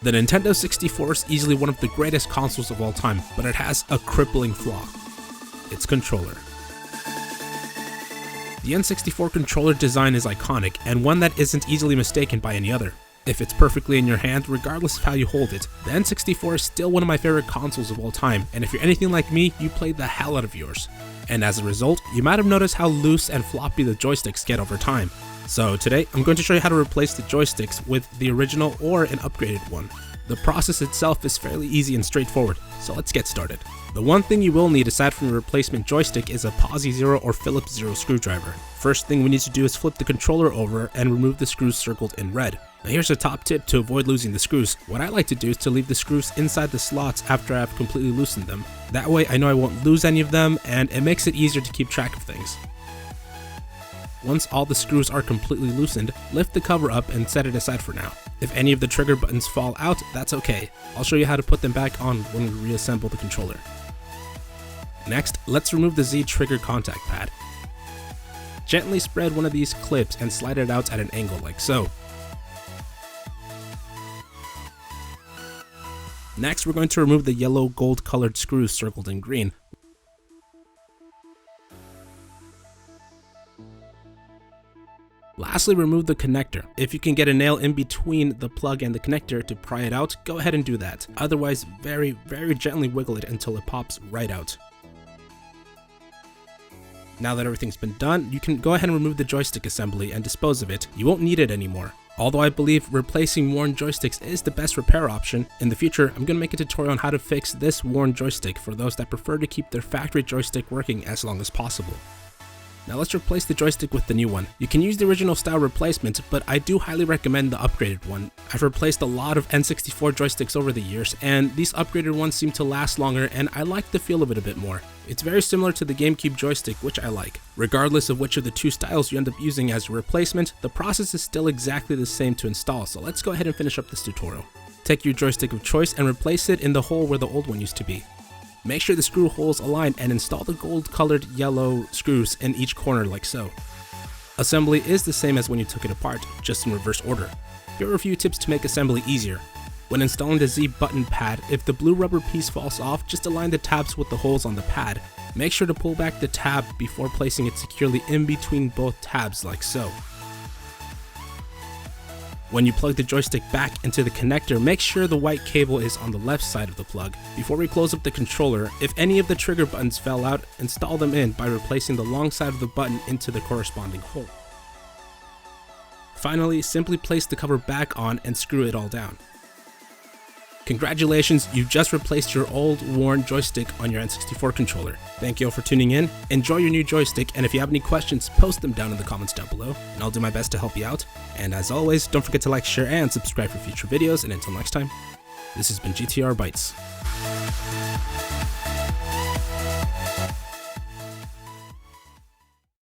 The Nintendo 64 is easily one of the greatest consoles of all time, but it has a crippling flaw: its controller. The N64 controller design is iconic, and one that isn't easily mistaken by any other. If it's perfectly in your hand, regardless of how you hold it, the N64 is still one of my favorite consoles of all time, and if you're anything like me, you played the hell out of yours. And as a result, you might have noticed how loose and floppy the joysticks get over time. So today, I'm going to show you how to replace the joysticks with the original or an upgraded one. The process itself is fairly easy and straightforward, so let's get started. The one thing you will need aside from the replacement joystick is a Posi 0 or Phillips 0 screwdriver. First thing we need to do is flip the controller over and remove the screws circled in red. Now here's a top tip to avoid losing the screws. What I like to do is to leave the screws inside the slots after I've completely loosened them. That way I know I won't lose any of them, and it makes it easier to keep track of things. Once all the screws are completely loosened, lift the cover up and set it aside for now. If any of the trigger buttons fall out, that's okay. I'll show you how to put them back on when we reassemble the controller. Next, let's remove the Z trigger contact pad. Gently spread one of these clips and slide it out at an angle like so. Next, we're going to remove the yellow gold colored screws circled in green. Lastly, remove the connector. If you can get a nail in between the plug and the connector to pry it out, go ahead and do that. Otherwise, very gently wiggle it until it pops right out. Now that everything's been done, you can go ahead and remove the joystick assembly and dispose of it. You won't need it anymore. Although I believe replacing worn joysticks is the best repair option, in the future I'm going to make a tutorial on how to fix this worn joystick for those that prefer to keep their factory joystick working as long as possible. Now let's replace the joystick with the new one. You can use the original style replacement, but I do highly recommend the upgraded one. I've replaced a lot of N64 joysticks over the years, and these upgraded ones seem to last longer, and I like the feel of it a bit more. It's very similar to the GameCube joystick, which I like. Regardless of which of the two styles you end up using as your replacement, the process is still exactly the same to install, so let's go ahead and finish up this tutorial. Take your joystick of choice and replace it in the hole where the old one used to be. Make sure the screw holes align and install the gold colored yellow screws in each corner like so. Assembly is the same as when you took it apart, just in reverse order. Here are a few tips to make assembly easier. When installing the Z button pad, if the blue rubber piece falls off, just align the tabs with the holes on the pad. Make sure to pull back the tab before placing it securely in between both tabs like so. When you plug the joystick back into the connector, make sure the white cable is on the left side of the plug. Before we close up the controller, if any of the trigger buttons fell out, install them in by replacing the long side of the button into the corresponding hole. Finally, simply place the cover back on and screw it all down. Congratulations, you've just replaced your old worn joystick on your N64 controller. Thank you all for tuning in, enjoy your new joystick, and if you have any questions, post them down in the comments down below, and I'll do my best to help you out. And as always, don't forget to like, share, and subscribe for future videos, and until next time, this has been GTRBytes.